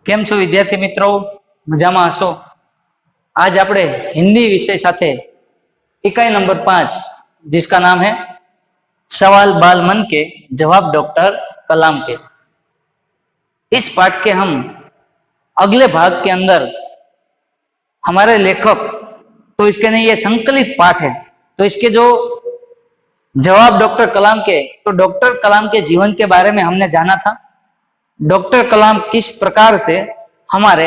કેમ છો વિદ્યાર્થી મિત્રો? મજામાં હશો? आज આપણે हिंदी विषय साथे इकाई नंबर 5 जिसका नाम है सवाल बाल मन के जवाब डॉक्टर कलाम के, इस पाठ के हम अगले भाग के अंदर हमारे लेखक, तो इसके नहीं ये संकलित पाठ है, तो इसके जो जवाब डॉक्टर कलाम के, तो डॉक्टर कलाम के जीवन के बारे में हमने जाना था। डॉक्टर कलाम किस प्रकार से हमारे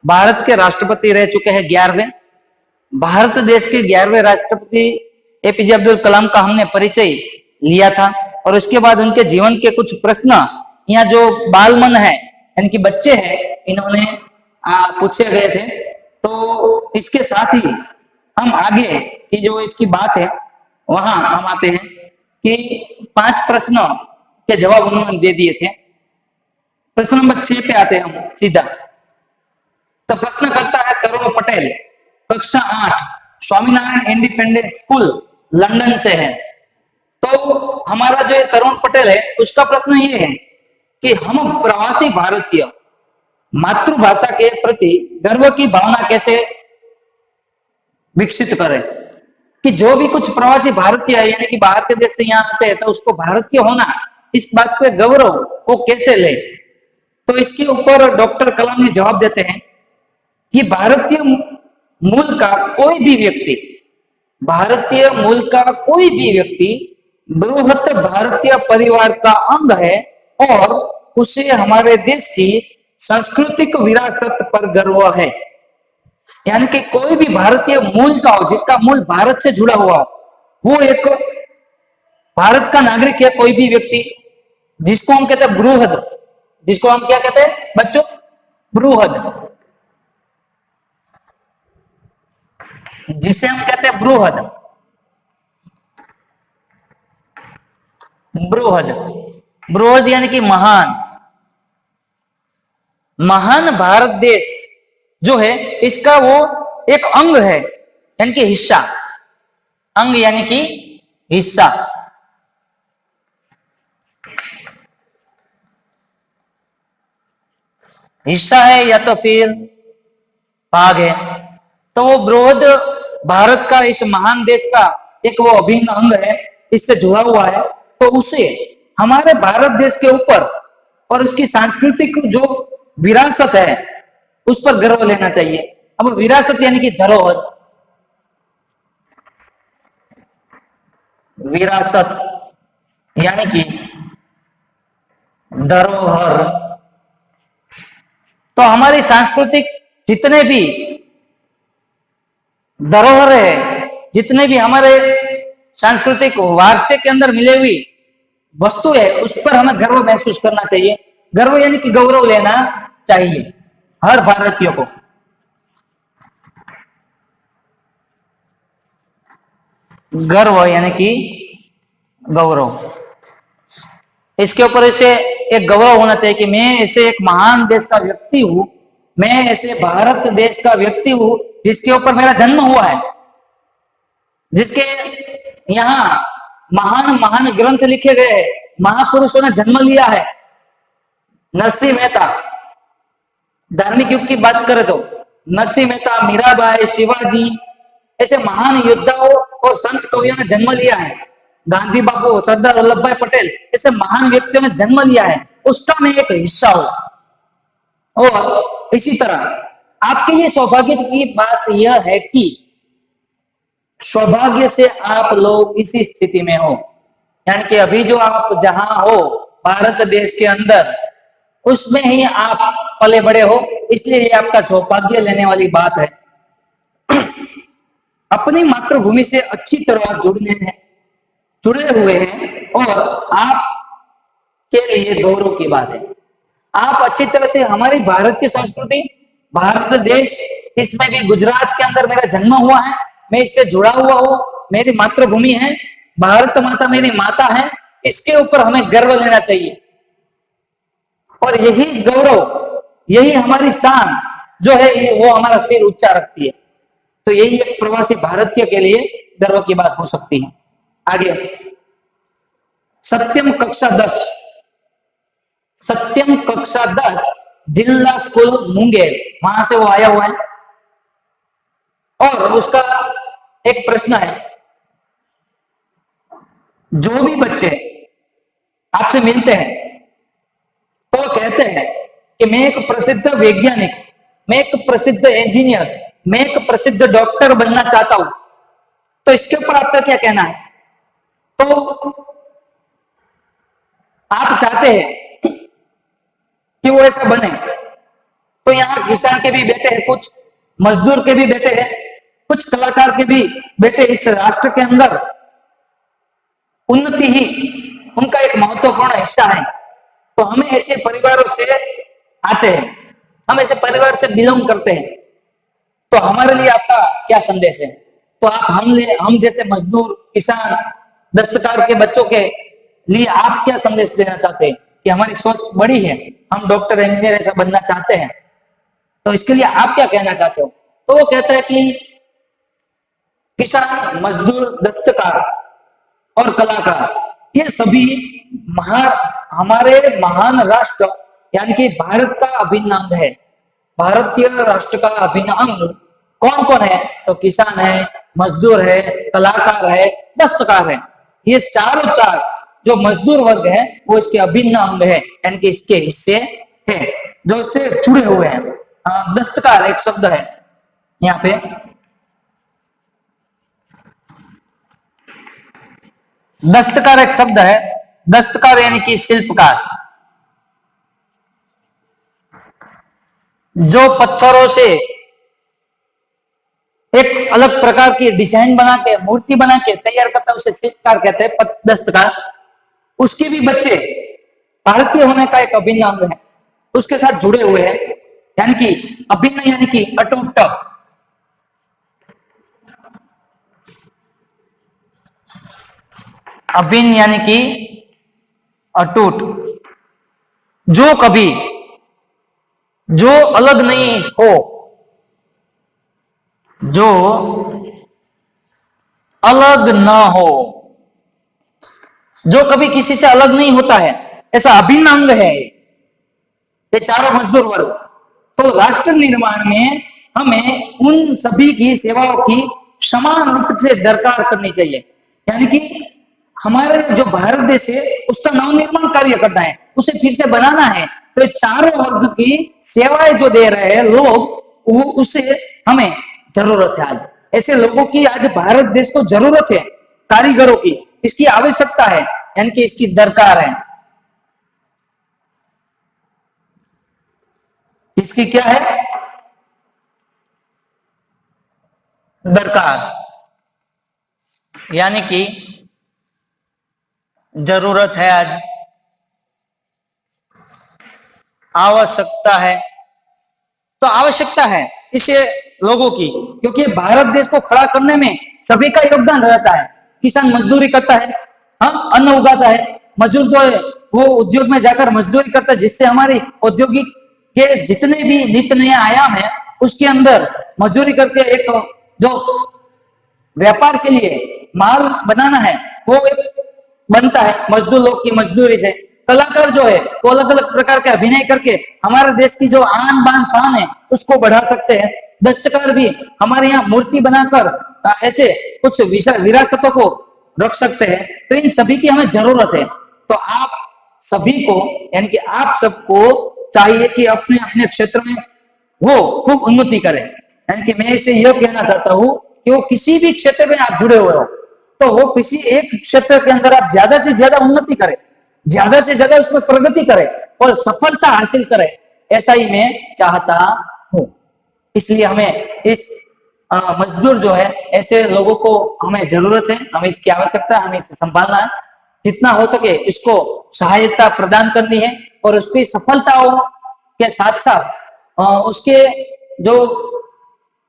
भारत के राष्ट्रपति रह चुके हैं 11वें, भारत देश के 11वें राष्ट्रपति एपीजे अब्दुल कलाम का हमने परिचय लिया था। और उसके बाद उनके जीवन के कुछ प्रश्न यहाँ जो बालमन है यानी कि बच्चे हैं, इन्होंने पूछे गए थे। तो इसके साथ ही हम आगे की जो इसकी बात है वहां हम आते हैं कि 5 प्रश्नों के जवाब उन्होंने दे दिए थे। प्रश्न नंबर 6 पे आते हैं हम सीधा। तो प्रश्न करता है तरुण पटेल, कक्षा 8, स्वामीनारायण इंडिपेंडेंट स्कूल लंदन से है। तो हमारा जो तरुण पटेल है उसका प्रश्न ये है कि हम प्रवासी भारतीय मातृभाषा के प्रति गर्व की भावना कैसे विकसित करें, कि जो भी कुछ प्रवासी भारतीय है यानी कि बाहर के देश से यहाँ आते हैं तो उसको भारतीय होना, इस बात पे गौरव वो कैसे ले। तो इसके ऊपर डॉक्टर कलाम ने जवाब देते हैं कि भारतीय मूल का कोई भी व्यक्ति, भारतीय मूल का कोई भी व्यक्ति बृहत भारतीय परिवार का अंग है और उसे हमारे देश की सांस्कृतिक विरासत पर गर्व है। यानी कि कोई भी भारतीय मूल का हो, जिसका मूल भारत से जुड़ा हुआ हो, वो एक भारत का नागरिक है। कोई भी व्यक्ति जिसको हम कहते हैं बृहद, जिसको हम क्या कहते हैं बच्चों? बृहद, जिसे हम कहते हैं बृहद। बृहद, बृहद यानी कि महान, महान भारत देश जो है इसका वो एक अंग है, यानी कि हिस्सा। अंग यानी कि हिस्सा। हिस्सा है या तो फिर भाग है। तो वो बृहद भारत का, इस महान देश का एक वो अभिन्न अंग है, इससे जुड़ा हुआ है। तो उसे हमारे भारत देश के ऊपर और उसकी सांस्कृतिक जो विरासत है उस पर गर्व लेना चाहिए। अब विरासत यानी कि धरोहर, विरासत यानी कि धरोहर। तो हमारी सांस्कृतिक जितने भी धरोहर है, जितने भी हमारे सांस्कृतिक वारसे के अंदर मिले हुई वस्तु है, उस पर हमें गर्व महसूस करना चाहिए। गर्व यानी कि गौरव लेना चाहिए हर भारतीय को। गर्व यानी कि गौरव, इसके ऊपर इसे एक गौरव होना चाहिए कि मैं ऐसे एक महान देश का व्यक्ति हूं, मैं ऐसे भारत देश का व्यक्ति हूं जिसके ऊपर मेरा जन्म हुआ है, जिसके यहाँ महान महान ग्रंथ लिखे गए, महापुरुषों ने जन्म लिया है। नरसिंह मेहता, धार्मिक युग की बात करें तो नरसिंह मेहता, मीराबाई, शिवाजी, ऐसे महान योद्धाओं और संत कवियों ने जन्म लिया है। गांधी बापू, सरदार वल्लभ भाई पटेल, ऐसे महान व्यक्तियों ने जन्म लिया है, उसका मैं एक हिस्सा हूं। और इसी तरह आपके लिए सौभाग्य की बात यह है कि सौभाग्य से आप लोग इसी स्थिति में हो, यानी कि अभी जो आप जहां हो भारत देश के अंदर, उसमें ही आप पले बड़े हो, इसलिए ये आपका सौभाग्य लेने वाली बात है। अपनी मातृभूमि से अच्छी तरह जुड़े हुए हैं और आप के लिए गौरव की बात है। आप अच्छी तरह से हमारी भारतीय संस्कृति, भारत देश, इसमें भी गुजरात के अंदर मेरा जन्म हुआ है, मैं इससे जुड़ा हुआ हूं, मेरी मातृभूमि है, भारत माता मेरी माता है, इसके ऊपर हमें गर्व लेना चाहिए। और यही गौरव, यही हमारी शान जो है वो हमारा सिर ऊंचा रखती है। तो यही एक प्रवासी भारतीय के लिए गर्व की बात हो सकती है। आगे सत्यम कक्षा 10, सत्यम कक्षा 10 जिला स्कूल मुंगेर, वहां से वो आया हुआ है। और उसका एक प्रश्न है, जो भी बच्चे आपसे मिलते हैं तो वो कहते हैं कि मैं एक प्रसिद्ध वैज्ञानिक, मैं एक प्रसिद्ध इंजीनियर, मैं एक प्रसिद्ध डॉक्टर बनना चाहता हूं, तो इसके ऊपर आपका क्या कहना है? तो आप चाहते हैं कि वो ऐसा बने, तो यहाँ किसान के भी बेटे हैं, कुछ मजदूर के भी बेटे हैं, कुछ कलाकार के भी बेटे इस राष्ट्र के अंदर उन्नति ही उनका एक महत्वपूर्ण हिस्सा है। तो हमें ऐसे परिवारों से आते हैं, हम ऐसे परिवार से बिलोंग करते हैं, तो हमारे लिए आपका क्या संदेश है? तो आप हम जैसे मजदूर, किसान, दस्तकार के बच्चों के लिए आप क्या संदेश देना चाहते हैं कि हमारी सोच बड़ी है, हम डॉक्टर इंजीनियर ऐसा बनना चाहते हैं, तो इसके लिए आप क्या कहना चाहते हो? तो वो कहता है कि किसान, मजदूर, दस्तकार और कलाकार ये सभी हमारे महान राष्ट्र यानी कि भारत का अभिन्न अंग है। भारतीय राष्ट्र का अभिन्न अंग कौन कौन है? तो किसान है, मजदूर है, कलाकार है, दस्तकार है। ये चारों चार जो मजदूर वर्ग है वो इसके अभिन्न अंग है, यानी कि इसके हिस्से है जो इससे जुड़े हुए हैं। दस्तकार एक शब्द है यहाँ पे, दस्तकार एक शब्द है, दस्तकार यानी कि शिल्पकार, जो पत्थरों से एक अलग प्रकार की डिजाइन बना के, मूर्ति बना के तैयार करता है, उसे शिल्पकार कहते हैं, दस्तकार। उसके भी बच्चे भारतीय होने का एक अभिन्न अंग है, उसके साथ जुड़े हुए हैं, यानी कि अभिन्न यानी कि अटूट, अभिन्न यानी कि अटूट, जो कभी, जो अलग नहीं हो, जो अलग ना हो, जो कभी किसी से अलग नहीं होता है, ऐसा अभिन्न अंग है ये चारों मजदूर वर्ग। तो राष्ट्र निर्माण में हमें उन सभी की सेवाओं की समान रूप से दरकार करनी चाहिए, यानी कि हमारे जो भारत देश है उसका नवनिर्माण कार्य करना है, उसे फिर से बनाना है। तो चारों वर्ग की सेवाएं जो दे रहे हैं लोग, वो उसे हमें जरूरत है। आज ऐसे लोगों की आज भारत देश को जरूरत है, कारीगरों की, इसकी आवश्यकता है, यानी कि इसकी दरकार है। इसकी क्या है? दरकार, यानी कि जरूरत है, आज आवश्यकता है। तो आवश्यकता है इसे लोगों की, क्योंकि भारत देश को खड़ा करने में सभी का योगदान रहता है। किसान मजदूरी करता है, हम अन्न उगाता है, मजदूर जो है वो उद्योग में जाकर मजदूरी करता है, जिससे हमारी औद्योगिक के जितने भी नित नए आयाम है उसके अंदर मजदूरी करके एक जो व्यापार के लिए माल बनाना है वो एक बनता है मजदूर लोग की मजदूरी से। कलाकार जो है वो अलग अलग प्रकार के अभिनय करके हमारे देश की जो आन बान शान है उसको बढ़ा सकते हैं। दस्तकार भी हमारे यहाँ मूर्ति बनाकर ऐसे कुछ विरासतों को रख सकते हैं। तो इन सभी की हमें जरूरत है। तो आप सभी को, यानी कि आप सबको चाहिए कि अपने अपने क्षेत्र में वो खूब उन्नति करें। यानी कि मैं इसे यह कहना चाहता हूं कि वो किसी भी क्षेत्र में आप जुड़े हुए हो तो वो किसी एक क्षेत्र के अंदर आप ज्यादा से ज्यादा उन्नति करें, ज्यादा से ज्यादा उसमें प्रगति करें और सफलता हासिल करें, ऐसा ही मैं चाहता हूं। इसलिए हमें इस मजदूर जो है ऐसे लोगों को हमें जरूरत है, हमें इसकी आवश्यकता है, हमें इसे संभालना है, जितना हो सके इसको सहायता प्रदान करनी है और उसकी सफलताओं के साथ साथ उसके जो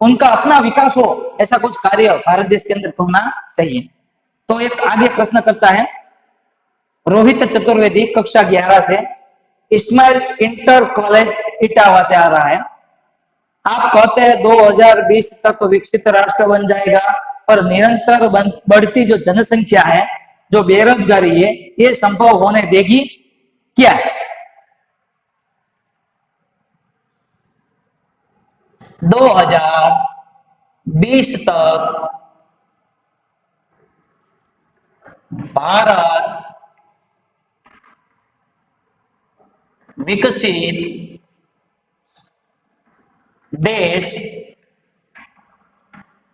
उनका अपना विकास हो ऐसा कुछ कार्य भारत देश के अंदर होना चाहिए। तो एक आगे प्रश्न करता है रोहित चतुर्वेदी, कक्षा 11 से, इस्माइल इंटर कॉलेज इटावा से आ रहा है। आप कहते हैं 2020 तक विकसित राष्ट्र बन जाएगा और निरंतर बढ़ती जो जनसंख्या है, जो बेरोजगारी है, ये संभव होने देगी क्या? 2020 तक भारत विकसित देश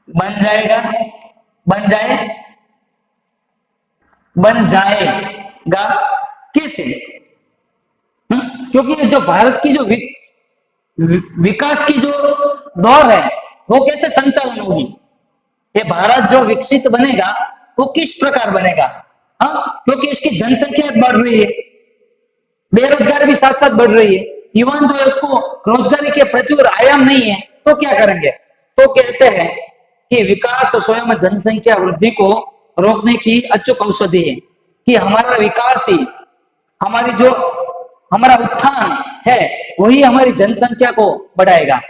बन जाएगा, बन जाए बन जाएगा। कैसे? क्योंकि जो भारत की जो विकास की जो दौर है वो कैसे संचालन होगी, ये भारत जो विकसित बनेगा वो किस प्रकार बनेगा। हाँ, क्योंकि इसकी जनसंख्या बढ़ रही है, बेरोजगारी भी साथ साथ बढ़ रही है, युवान जो है उसको रोजगारी के प्रचुर आयाम नहीं है, तो क्या करेंगे? तो कहते हैं कि विकास स्वयं जनसंख्या वृद्धि को रोकने की अचूक औषधि है, कि हमारा विकास ही हमारी जो हमारा उत्थान है वही हमारी जनसंख्या को बढ़ाएगा।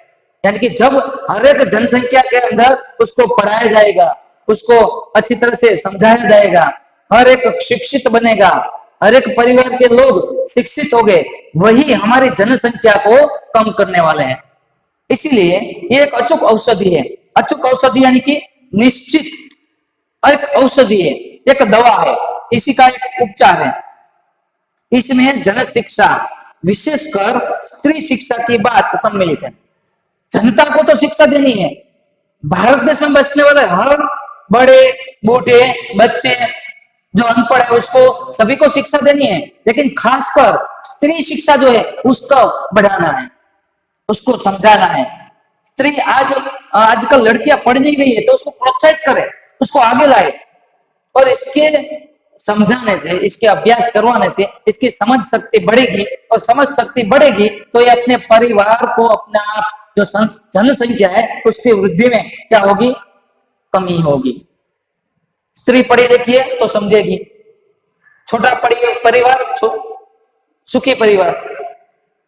यानी कि जब हर एक जनसंख्या के अंदर उसको पढ़ाया जाएगा, उसको अच्छी तरह से समझाया जाएगा, हर एक शिक्षित बनेगा, हर एक परिवार के लोग शिक्षित हो गए, वही हमारी जनसंख्या को कम करने वाले हैं। इसीलिए ये एक अचूक औषधि है। अचूक औषधि यानी कि निश्चित एक औषधि है, एक दवा है, इसी का एक उपचार है। इसमें जन शिक्षा, विशेषकर स्त्री शिक्षा की बात सम्मिलित है। जनता को तो शिक्षा देनी है, भारत देश में बसने वाले हर बड़े बूढ़े बच्चे जो अनपढ़ है उसको सभी को शिक्षा देनी है, लेकिन खासकर स्त्री शिक्षा जो है उसको बढ़ाना है, उसको समझाना है। स्त्री आजकल लड़कियां पढ़ नहीं रही है तो उसको प्रोत्साहित करे, उसको आगे लाए, और इसके समझाने से, इसके अभ्यास करवाने से इसकी समझ शक्ति बढ़ेगी, और समझ शक्ति बढ़ेगी तो ये अपने परिवार को, अपने आप जो जनसंख्या है उसकी वृद्धि में क्या होगी? कमी होगी। स्त्री पढ़ी लिखी है तो समझेगी, छोटा परिवार सुखी परिवार,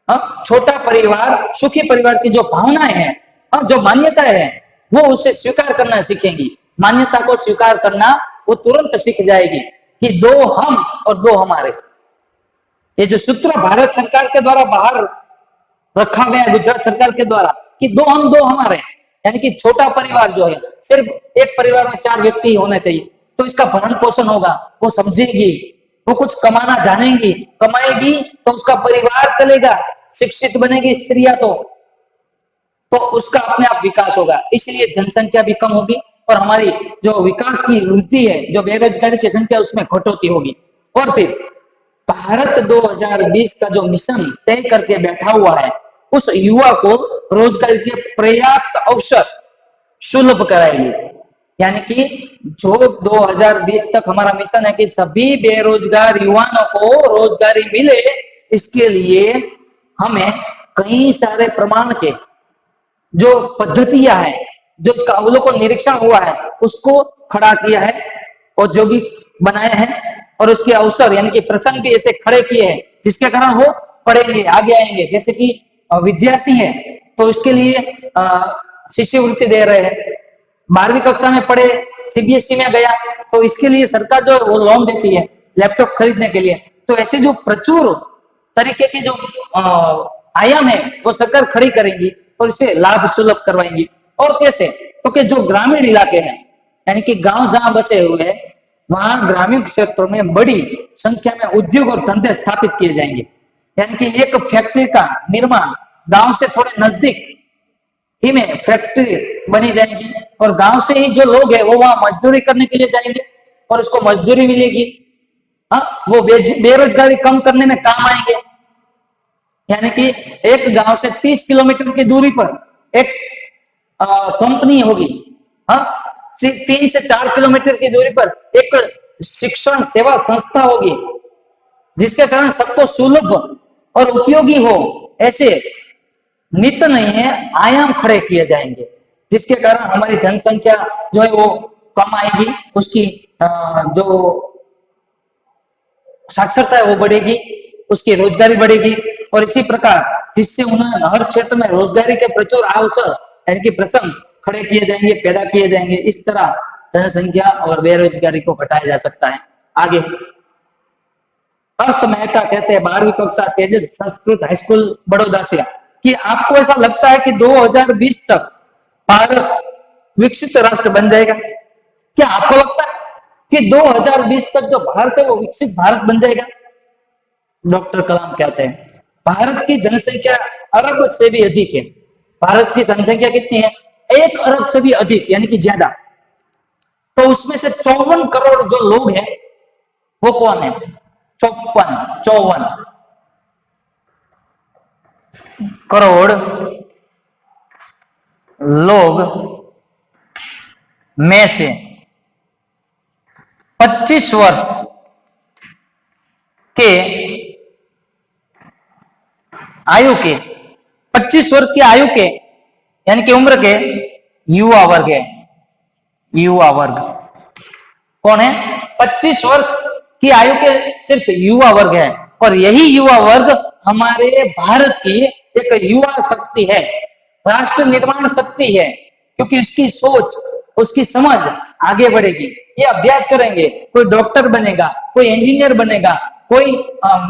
हाँ, छोटा परिवार सुखी परिवार की जो भावनाएं हैं, हाँ, जो मान्यताएं हैं वो उसे स्वीकार करना सीखेंगी। मान्यता को स्वीकार करना वो तुरंत सीख जाएगी कि दो हम और दो हमारे। ये जो सूत्र भारत सरकार के द्वारा बाहर रखा गया, गुजरात सरकार के द्वारा, कि दो हम दो हमारे, यानी कि छोटा परिवार जो है, सिर्फ एक परिवार में 4 व्यक्ति होना चाहिए, तो इसका भरण पोषण होगा, वो समझेगी, वो कुछ कमाना जानेगी, कमाएगी तो उसका परिवार चलेगा, शिक्षित बनेगी स्त्रियां तो उसका अपने आप विकास होगा। इसलिए जनसंख्या भी कम होगी और हमारी जो विकास की वृद्धि है, जो बेरोजगारी की संख्या उसमें कटौती होगी। और फिर भारत 2020 का जो मिशन तय करके बैठा हुआ है, उस युवा को रोजगार के पर्याप्त अवसर सुलभ कराएगी। यानी कि जो 2020 तक हमारा मिशन है कि सभी बेरोजगार युवाओं को रोजगारी मिले, इसके लिए हमें कई सारे प्रमाण के जो पद्धतियां हैं, जो इसका अवलोकन निरीक्षण हुआ है उसको खड़ा किया है, और जो भी बनाए हैं, और उसके अवसर यानी कि प्रसंग भी ऐसे खड़े किए हैं जिसके कारण वो पढ़ेंगे, आगे आएंगे। जैसे कि विद्यार्थी है तो इसके लिए शिष्यवृत्ति दे रहे हैं, 12वीं कक्षा में पढ़े, सीबीएसई में गया तो इसके लिए सरकार जो वो लोन देती है लैपटॉप खरीदने के लिए। तो ऐसे जो प्रचुर तरीके के जो आयाम है वो सरकार खड़ी करेंगी और इसे लाभ सुलभ करवाएंगी। और कैसे? तो कि जो ग्रामीण इलाके हैं, यानी कि गांव जहां बसे हुए हैं, वहां ग्रामीण क्षेत्रों में बड़ी संख्या में उद्योग और धंधे स्थापित किए जाएंगे। यानी कि एक फैक्ट्री का निर्माण गांव से थोड़े नजदीक ही में फैक्ट्री बनी जाएगी, और गांव से ही जो लोग हैं वो वहां मजदूरी करने के लिए जाएंगे और उसको मजदूरी मिलेगी। हाँ, वो बेरोजगारी कम करने में काम आएंगे। यानी कि एक गांव से 30 किलोमीटर की दूरी पर एक कंपनी होगी, हाँ, 3 से 4 किलोमीटर की दूरी पर एक शिक्षण सेवा संस्था होगी, जिसके कारण सबको सुलभ और उपयोगी हो ऐसे नित नहीं है आयाम खड़े किए जाएंगे, जिसके कारण हमारी जनसंख्या जो है वो कम आएगी, उसकी जो साक्षरता है वो बढ़ेगी, उसकी रोजगारी बढ़ेगी, और इसी प्रकार जिससे उन्हें हर क्षेत्र में रोजगारी के प्रचुर अवसर यानी कि प्रसंग खड़े किए जाएंगे, पैदा किए जाएंगे। इस तरह जनसंख्या और बेरोजगारी को घटाया जा सकता है। आगे हर्ष मेहता कहते हैं, 12वीं कक्षा तेजस संस्कृत हाई स्कूल बड़ौदा से, कि आपको ऐसा लगता है कि 2020 तक भारत विकसित राष्ट्र बन जाएगा? क्या आपको लगता है कि 2020 तक जो भारत है वो विकसित भारत बन जाएगा? डॉक्टर कलाम कहते हैं भारत की जनसंख्या अरब से भी अधिक है। भारत की जनसंख्या कितनी है? 1 अरब से भी अधिक, यानी कि ज्यादा। तो उसमें से 54 करोड़ जो लोग हैं वो कौन है? 54 करोड़ लोग में से 25 वर्ष के आयु के 25 वर्ष की आयु के यानी कि उम्र के युवा वर्ग है। युवा वर्ग कौन है? 25 वर्ष की आयु के सिर्फ युवा वर्ग है। और यही युवा वर्ग हमारे भारत की एक युवा शक्ति है, राष्ट्र निर्माण शक्ति है, क्योंकि उसकी सोच, उसकी समझ आगे बढ़ेगी। ये अभ्यास करेंगे, कोई डॉक्टर बनेगा, कोई इंजीनियर बनेगा, कोई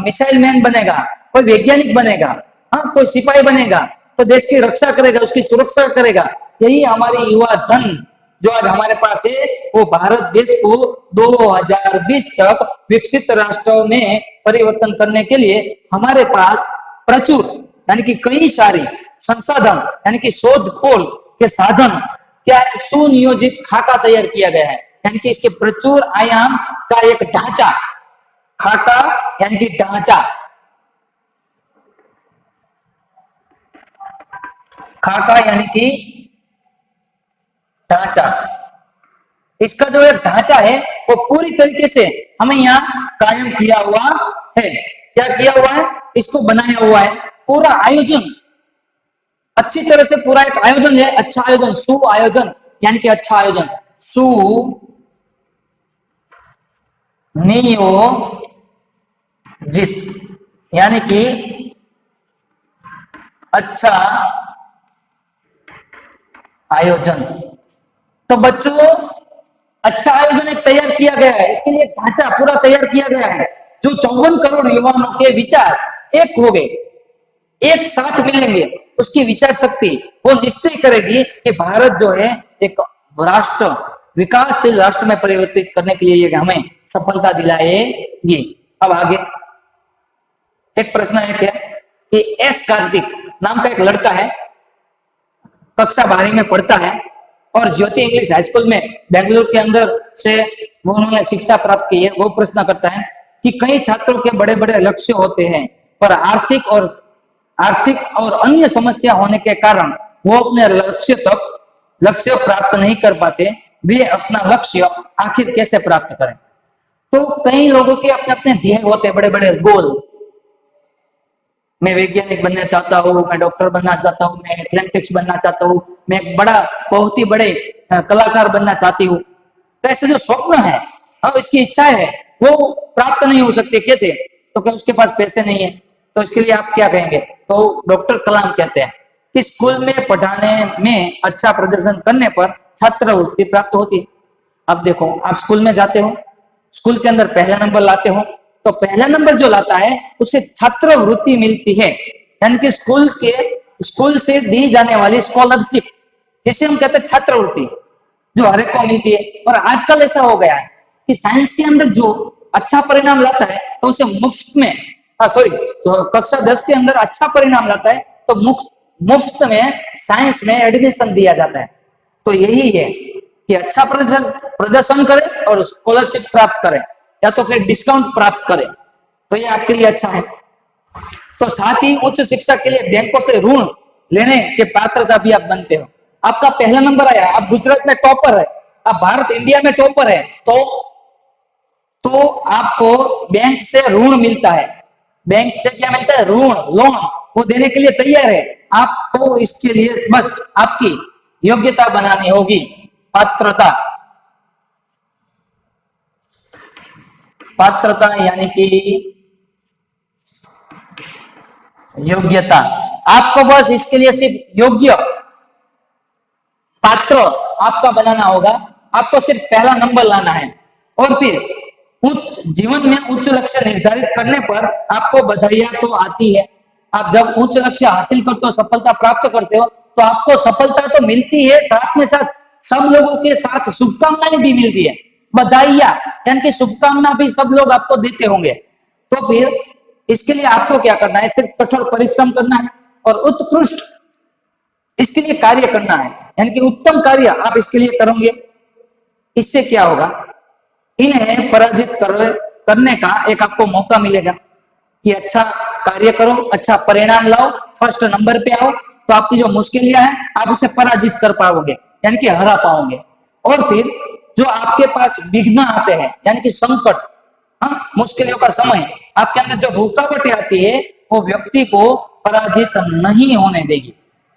मिसाइल मैन बनेगा, कोई वैज्ञानिक बनेगा, हाँ कोई सिपाही बनेगा, तो देश की रक्षा करेगा, उसकी सुरक्षा करेगा। यही हमारी युवा धन जो आज हमारे पास है, वो भारत देश को 2020 तक विकसित राष्ट्रों में परिवर्तन करने के लिए हमारे पास प्रचुर यानी कि कई सारी संसाधन यानी कि शोध खोल के साधन क्या है, सुनियोजित खाका तैयार किया गया है। यानी कि इसके प्रचुर आयाम का एक ढांचा, खाका यानी कि ढांचा, खाका यानी कि ढांचा, इसका जो एक ढांचा है वो पूरी तरीके से हमें यहाँ कायम किया हुआ है। क्या किया हुआ है? इसको बनाया हुआ है। पूरा आयोजन अच्छी तरह से, पूरा एक आयोजन है, अच्छा आयोजन, सु आयोजन यानी कि अच्छा आयोजन, सु नियोजित यानी कि अच्छा आयोजन। तो बच्चों अच्छा आयोजन एक तैयार किया गया है, इसके लिए ढांचा पूरा तैयार किया गया है। जो 54 करोड़ युवाओं के विचार एक हो गए, एक साथ मिलेंगे, उसकी विचार शक्ति वो निश्चय करेगी कि भारत जो है एक राष्ट्र, विकासशील राष्ट्र में परिवर्तित करने के लिए हमें सफलता दिलाएगी। अब आगे एक प्रश्न एक है कि एस कार्तिक नाम का एक लड़का है, कक्षा 12वीं में पढ़ता है और ज्योति इंग्लिश हाई स्कूल में बेंगलुरु के अंदर से वो उन्होंने शिक्षा प्राप्त की है। वो प्रश्न करता है कि कई छात्रों के बड़े बड़े लक्ष्य होते हैं, पर आर्थिक और अन्य समस्या होने के कारण वो अपने लक्ष्य प्राप्त नहीं कर पाते। वे अपना लक्ष्य आखिर कैसे प्राप्त करें? तो कई लोगों के अपने अपने ध्येय होते हैं, बड़े बड़े गोल। मैं वैज्ञानिक बनना चाहता हूँ, मैं डॉक्टर बनना चाहता हूँ, मैं एथलेटिक्स बनना चाहता हूँ, मैं एक बहुत ही बड़े कलाकार बनना चाहती हूँ। तो ऐसे जो स्वप्न है और इसकी इच्छाएं है वो प्राप्त नहीं हो सकती। कैसे? तो क्या उसके पास पैसे नहीं है? तो इसके लिए आप क्या कहेंगे? तो डॉक्टर कलाम कहते हैं कि स्कूल में पढ़ाने में अच्छा प्रदर्शन करने पर छात्रवृत्ति प्राप्त होती है। अब देखो, आप स्कूल में जाते हो, स्कूल के अंदर पहला नंबर लाते हो, तो पहला नंबर जो लाता है उसे छात्रवृत्ति मिलती है, यानी कि स्कूल से दी जाने वाली स्कॉलरशिप, जिसे हम कहते हैं छात्रवृत्ति, जो हर एक को मिलती है। और आजकल ऐसा हो गया है कि साइंस के अंदर जो अच्छा परिणाम लाता है तो उसे मुफ्त में, तो कक्षा 10 के अंदर अच्छा परिणाम लाता है तो मुफ्त में साइंस में एडमिशन दिया जाता है। तो यही है कि अच्छा प्रदर्शन करें और स्कॉलरशिप प्राप्त करें, या तो फिर डिस्काउंट प्राप्त करें, तो ये आपके लिए अच्छा है। तो साथ ही उच्च शिक्षा के लिए बैंकों से ऋण लेने के पात्रता भी आप बनते हो। आपका पहला नंबर आया, आप गुजरात में टॉपर है, आप भारत इंडिया में टॉपर है, तो आपको बैंक से ऋण मिलता है। बैंक से क्या मिलता है? ऋण, लोन, वो देने के लिए तैयार है। आपको इसके लिए बस आपकी योग्यता बनानी होगी, पात्रता। पात्रता यानी कि योग्यता। आपको बस इसके लिए सिर्फ योग्य पात्र आपका बनाना होगा। आपको सिर्फ पहला नंबर लाना है और फिर जीवन में उच्च लक्ष्य निर्धारित करने पर आपको बधाइयां तो आती है, आप जब उच्च लक्ष्य हासिल करते हो, सफलता प्राप्त करते हो, तो आपको सफलता तो मिलती है, साथ में साथ सब लोगों के साथ शुभकामनाएं भी मिलती है, बधाइयां, यानी कि शुभकामना भी सब लोग आपको देते होंगे। तो फिर इसके लिए आपको क्या करना है, सिर्फ कठोर परिश्रम करना है और उत्कृष्ट इसके लिए कार्य करना है, यानी कि उत्तम कार्य आप इसके लिए करोगे। इससे क्या होगा, इन्हें पराजित करने का एक आपको मौका मिलेगा कि अच्छा कार्य करो, अच्छा परिणाम लाओ, फर्स्ट नंबर पे आओ, तो आपकी जो मुश्किलियां हैं आप उसे पराजित कर पाओगे, यानी कि हरा पाओगे। और फिर जो आपके पास विघ्न आते हैं, यानी कि संकट, हाँ, मुश्किलों का समय, आपके अंदर जो रुकावटें आती है वो व्यक्ति को पराजित नहीं होने देगी।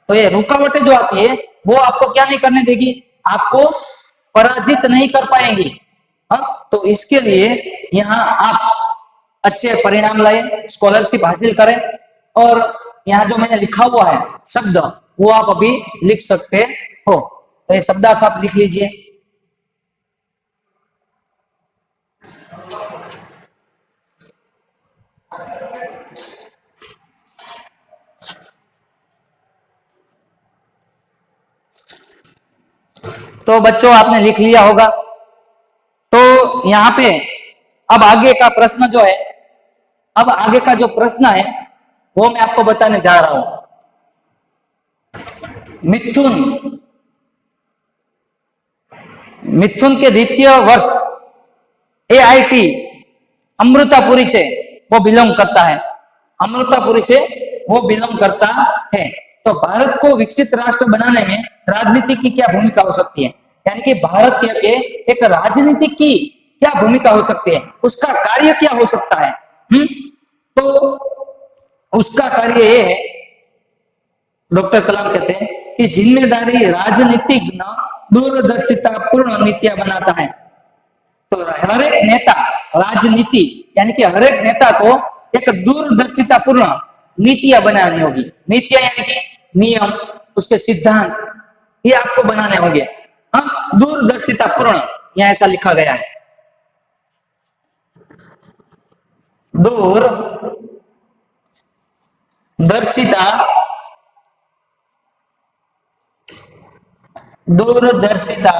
तो ये रुकावटें जो आती है वो आपको क्या नहीं करने देगी, आपको पराजित नहीं कर पाएंगी। हाँ, तो इसके लिए यहाँ आप अच्छे परिणाम लाए, स्कॉलरशिप हासिल करें। और यहाँ जो मैंने लिखा हुआ है शब्द, वो आप अभी लिख सकते हो। तो ये शब्द आप लिख लीजिए। तो बच्चों आपने लिख लिया होगा। तो यहाँ पे अब आगे का प्रश्न जो है, अब आगे का जो प्रश्न है वो मैं आपको बताने जा रहा हूं। मिथुन, मिथुन के द्वितीय वर्ष एआईटी अमृतापुरी से वो बिलोंग करता है, अमृतापुरी से वो बिलोंग करता है। तो भारत को विकसित राष्ट्र बनाने में राजनीति की क्या भूमिका हो सकती है, यानी कि भारत के एक राजनीति की क्या भूमिका हो सकती है, उसका कार्य क्या हो सकता है। तो उसका कार्य ये है, डॉक्टर कलाम कहते हैं कि जिम्मेदारी राजनीतिज्ञ दूरदर्शिता पूर्ण नीतियां बनाता है। तो हर एक नेता, राजनीति यानी कि हर एक नेता को एक दूरदर्शिता पूर्ण नीतियां बनानी होगी। नीतियां यानी कि नियम, उसके सिद्धांत, ये आपको बनाने होंगे। हाँ, दूरदर्शिता पूर्ण, यहाँ ऐसा लिखा गया है, दूरदर्शिता, दूरदर्शिता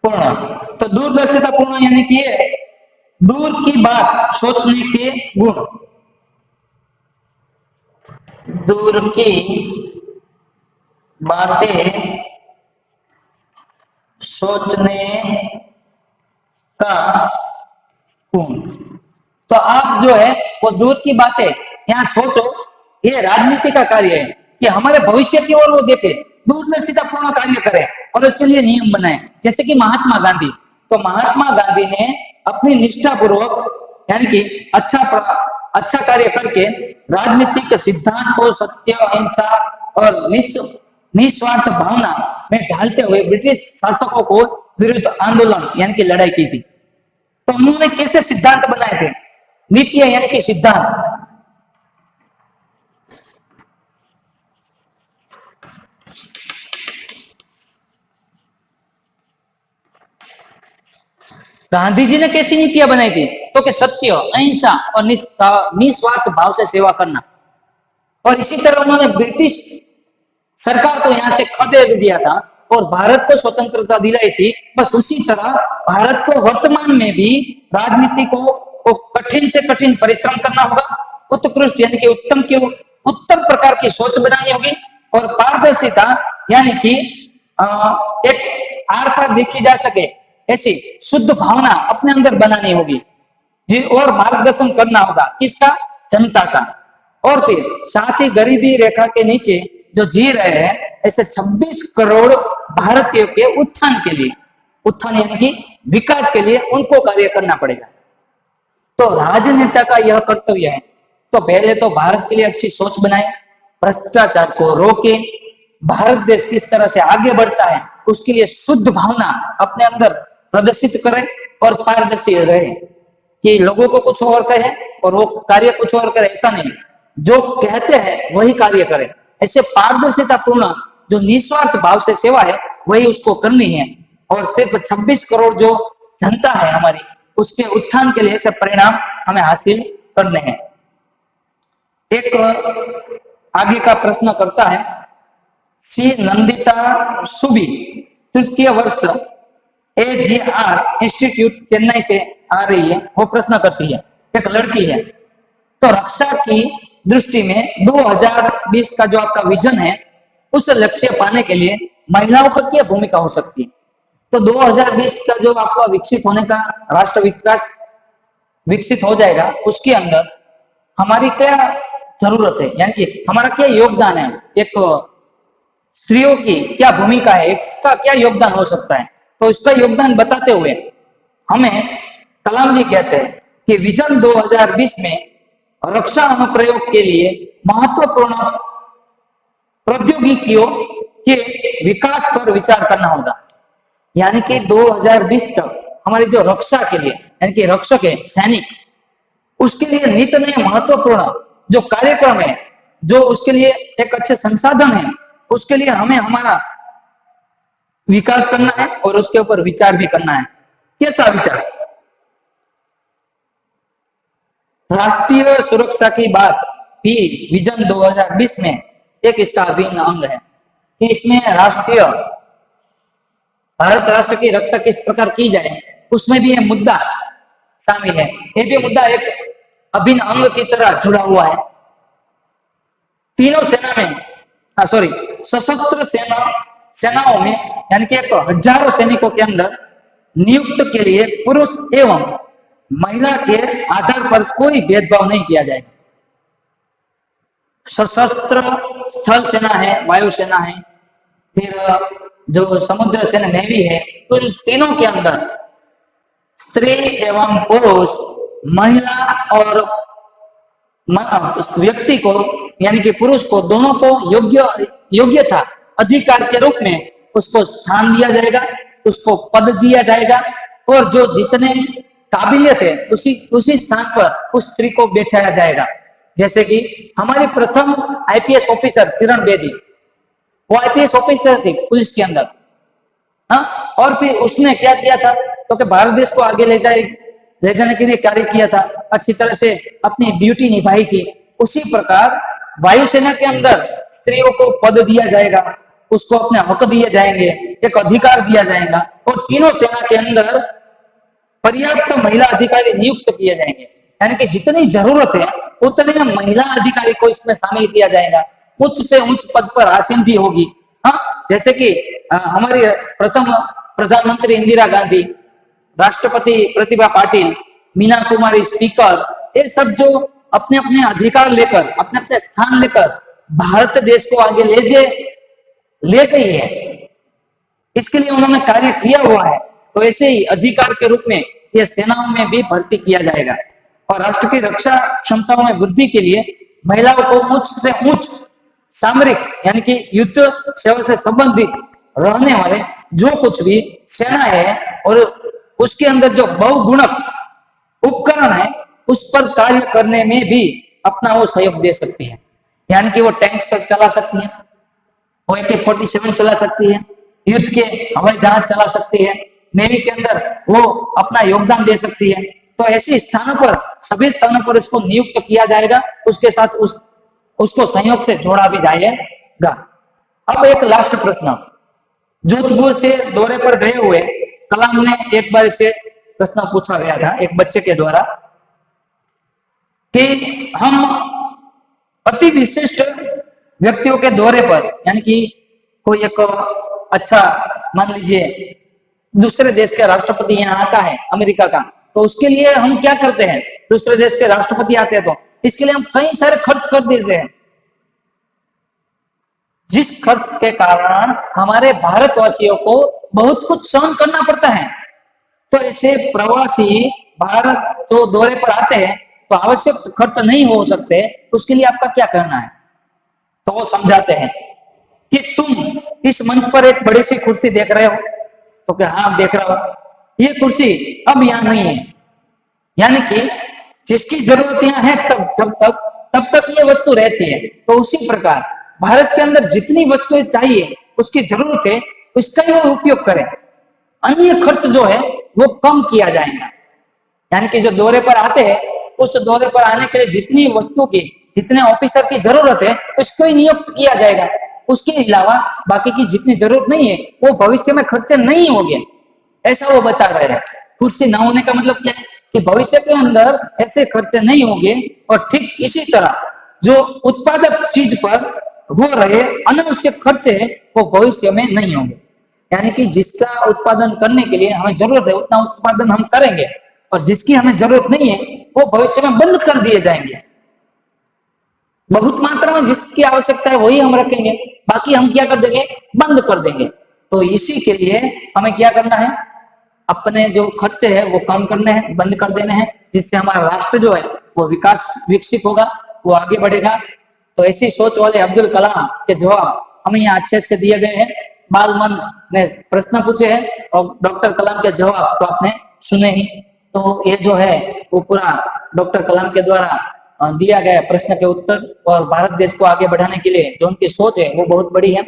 पूर्ण। तो दूरदर्शिता पूर्ण यानी कि दूर की बात सोचने के गुण, दूर की बातें सोचने का गुण। तो आप जो है वो दूर की बातें यहाँ सोचो, ये राजनीति का कार्य है कि हमारे भविष्य की ओर वो देखे, दूरदर्शिता पूर्ण कार्य करे और उसके लिए नियम बनाए। जैसे कि महात्मा गांधी, तो महात्मा गांधी ने अपनी निष्ठा पूर्वक यानी कि अच्छा कार्य करके राजनीतिक सिद्धांत को सत्य, अहिंसा और निस्वार्थ भावना में ढालते हुए ब्रिटिश शासकों को विरुद्ध आंदोलन यानी कि लड़ाई की थी। तो उन्होंने कैसे सिद्धांत बनाए थे, नीतियां यानी कि सिद्धांत। गांधी जी ने कैसी नीतियां बनाई थी, तो कि सत्य, अहिंसा और निस्वार्थ भाव से सेवा करना। और इसी तरह उन्होंने ब्रिटिश सरकार को यहाँ से खदेड़ दिया था और भारत को स्वतंत्रता दिलाई थी। बस उसी तरह भारत को वर्तमान में भी राजनीति को कठिन से कठिन परिश्रम करना होगा, उत्कृष्ट यानी कि उत्तम प्रकार की सोच बनानी होगी और पारदर्शिता यानी कि एक आर पार देखी जा सके ऐसी शुद्ध भावना अपने अंदर बनानी होगी जी, और मार्गदर्शन करना होगा किसका, जनता का। और फिर साथ ही गरीबी रेखा के नीचे जो जी रहे हैं ऐसे 26 करोड़ भारतीयों के उत्थान के लिए, उत्थान यानी कि विकास के लिए उनको कार्य करना पड़ेगा। तो राजनेता का यह कर्तव्य है। तो पहले तो भारत के लिए अच्छी सोच बनाए, भ्रष्टाचार को रोके, भारत देश किस तरह से आगे बढ़ता है उसके लिए शुद्ध भावना अपने अंदर प्रदर्शित करे और पारदर्शी रहे कि लोगों को कुछ और कहे और वो कार्य कुछ और करे, ऐसा नहीं, जो कहते हैं वही कार्य करे। ऐसे पारदर्शिता पूर्ण जो निस्वार्थ भाव से सेवा है वही उसको करनी है। और सिर्फ 26 करोड़ जो जनता है हमारी, उसके उत्थान के लिए ऐसे परिणाम हमें हासिल करने हैं। एक आगे का प्रश्न करता है, सी नंदिता सुबी तृतीय वर्ष AGR इंस्टीट्यूट चेन्नई से आ रही है। वो प्रश्न करती है, एक लड़की है, तो रक्षा की दृष्टि में 2020 का जो आपका विजन है, उस लक्ष्य पाने के लिए महिलाओं की क्या भूमिका हो सकती है? तो 2020 का जो आपका विकसित होने का राष्ट्र विकास विकसित हो जाएगा, उसके अंदर हमारी क्या जरूरत है, यानी कि हमारा क्या योगदान है, एक स्त्रियों की क्या भूमिका है, इसका क्या योगदान हो सकता है। तो इसका योगदान बताते हुए हमें कलाम जी कहते हैं कि विजन 2020 में रक्षा अनुप्रयोग के लिए महत्वपूर्ण प्रौद्योगिकियों के विकास पर विचार करना होगा। यानी कि 2020 तक हमारी जो रक्षा के लिए, यानी कि रक्षक है, सैनिक, उसके लिए नित नए महत्वपूर्ण जो कार्यक्रम है, जो उसके लिए एक अच्छे संसाधन है, उसके लिए हमें हमारा विकास करना है और उसके ऊपर विचार भी करना है। कैसा विचार? राष्ट्रीय सुरक्षा की बात भी विजन 2020 में एक इसका अभिन्न अंग है कि इसमें राष्ट्रीय भारत राष्ट्र की रक्षा किस प्रकार की जाए, उसमें भी यह मुद्दा शामिल है। ये भी मुद्दा एक अभिन्न अंग की तरह जुड़ा हुआ है। तीनों सेना में, सॉरी, सशस्त्र सेनाओं में, यानी कि 1000 सैनिकों के अंदर नियुक्त के लिए पुरुष एवं महिला के आधार पर कोई भेदभाव नहीं किया जाएगा। सशस्त्र स्थल सेना है, वायु सेना है, फिर जो समुद्र सेना नेवी है, तो इन तीनों के अंदर स्त्री एवं पुरुष, महिला और व्यक्ति को, यानी कि पुरुष को, दोनों को योग्यता अधिकार के रूप में उसको स्थान दिया जाएगा, उसको पद दिया जाएगा, और जो जितने काबिलियत है उसी स्थान पर उस स्त्री को बैठाया जाएगा। जैसे कि हमारी प्रथम IPS ऑफिसर किरण बेदी, वो IPS ऑफिसर थी पुलिस के अंदर, हाँ, और फिर उसने क्या किया था, तो कि भारत देश को आगे ले जाने के लिए कार्य किया था, अच्छी तरह से अपनी ड्यूटी निभाई थी। उसी प्रकार वायुसेना के अंदर स्त्रियों को पद दिया जाएगा, उसको अपने हक दिए जाएंगे, एक अधिकार दिया जाएगा, और तीनों सेना के अंदर पर्याप्त महिला अधिकारी नियुक्त किए जाएंगे। यानी कि जितनी जरूरत है उतने महिला अधिकारी को इसमें शामिल किया जाएगा, उच्च से उच्च पद पर आसीन भी होगी। हाँ, जैसे कि हमारी प्रथम प्रधानमंत्री इंदिरा गांधी, राष्ट्रपति प्रतिभा पाटिल, मीना कुमारी स्पीकर, ये सब जो अपने अपने अधिकार लेकर, अपने अपने स्थान लेकर भारत देश को आगे ले गई है, इसके लिए उन्होंने कार्य किया हुआ है। तो ऐसे ही अधिकार के रूप में यह सेनाओं में भी भर्ती किया जाएगा। और राष्ट्र की रक्षा क्षमताओं में वृद्धि के लिए महिलाओं को उच्च से उच्च सामरिक, यानी कि युद्ध सेवा से संबंधित रहने वाले जो कुछ भी सेना है और उसके अंदर जो बहुगुणक उपकरण है, उस पर कार्य करने में भी अपना वो सहयोग दे सकती है। यानी कि वो टैंक चला सकती है, वो AK-47 चला सकती है, युद्ध के हवाई जहाज चला सकती है, नेवी के अंदर वो अपना योगदान दे सकती है। तो ऐसे स्थानों पर, सभी स्थानों पर उसको नियुक्त किया जाएगा, उसके साथ उसको संयोग से जोड़ा भी जाएगा। अब एक लास्ट प्रश्न, जोधपुर से दौरे पर गए हुए कलाम ने एक बार से प्रश्न पूछा गया था एक बच्चे के द्वारा कि हम अति विशिष्ट व्यक्तियों के दौरे पर, यानी कि कोई एक अच्छा, मान लीजिए दूसरे देश के राष्ट्रपति यहाँ आता है अमेरिका का, तो उसके लिए हम क्या करते हैं, दूसरे देश के राष्ट्रपति आते हैं तो इसके लिए हम कई सारे खर्च कर देते हैं, जिस खर्च के कारण हमारे भारतवासियों को बहुत कुछ सहन करना पड़ता है। तो ऐसे प्रवासी भारत तो दौरे पर आते हैं तो आवश्यक खर्च नहीं हो सकते, उसके लिए आपका क्या करना है? तो वो समझाते हैं कि तुम इस मंच पर एक बड़ी सी कुर्सी देख रहे हो, तो क्या? हाँ, देख रहा हूं। ये कुर्सी अब यहाँ नहीं है, यानी कि जिसकी जरूरत यहाँ है तब तक ये वस्तु रहती है। तो उसी प्रकार भारत के अंदर जितनी वस्तुएं चाहिए, उसकी जरूरत है, उसका ही वो उपयोग करें, अन्य खर्च जो है वो कम किया जाएगा। यानी कि जो दौरे पर आते हैं, उस दौरे पर आने के लिए जितनी वस्तु की, जितने ऑफिसर की जरूरत है, उसको ही नियुक्त किया जाएगा। उसके अलावा बाकी की जितनी जरूरत नहीं है वो भविष्य में खर्चे नहीं होंगे, ऐसा वो बता रहे हैं। कुर्सी न होने का मतलब क्या है कि भविष्य के अंदर ऐसे खर्चे नहीं होंगे, और ठीक इसी तरह जो उत्पादक चीज पर हो रहे अनावश्यक खर्चे वो भविष्य में नहीं होंगे। यानी कि जिसका उत्पादन करने के लिए हमें जरूरत है उतना उत्पादन हम करेंगे, और जिसकी हमें जरूरत नहीं है वो भविष्य में बंद कर दिए जाएंगे। बहुत मात्रा में जिसकी आवश्यकता है वही हम रखेंगे, बाकी हम क्या कर देंगे, बंद कर देंगे। तो इसी के लिए हमें क्या करना है, अपने जो खर्चे है वो कम करने हैं, बंद कर देने हैं, जिससे हमारा राष्ट्र जो है वो विकसित होगा, वो आगे बढ़ेगा। तो ऐसी सोच वाले अब्दुल कलाम के जवाब हमें यहाँ अच्छे अच्छे दिए गए हैं। बालमन ने प्रश्न पूछे हैं और डॉक्टर कलाम के जवाब तो आपने सुने ही। तो ये जो है वो पूरा डॉक्टर कलाम के द्वारा दिया गया प्रश्न के उत्तर, और भारत देश को आगे बढ़ाने के लिए जो उनकी सोच है वो बहुत बड़ी है।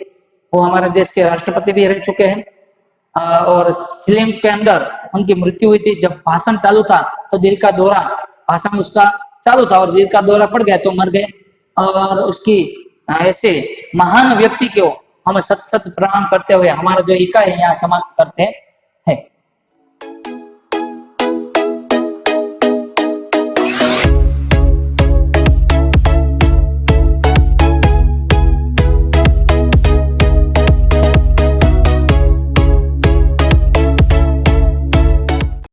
वो हमारे देश के राष्ट्रपति भी रह चुके हैं, और फिल्म के अंदर उनकी मृत्यु हुई थी। जब भाषण चालू था तो दिल का दौरा, भाषण उसका चालू था और दिल का दौरा पड़ गया तो मर गए। और उसकी ऐसे महान व्यक्ति को हम सत सत प्रणाम करते हुए हमारा जो इकाई है यहाँ समाप्त करते हैं।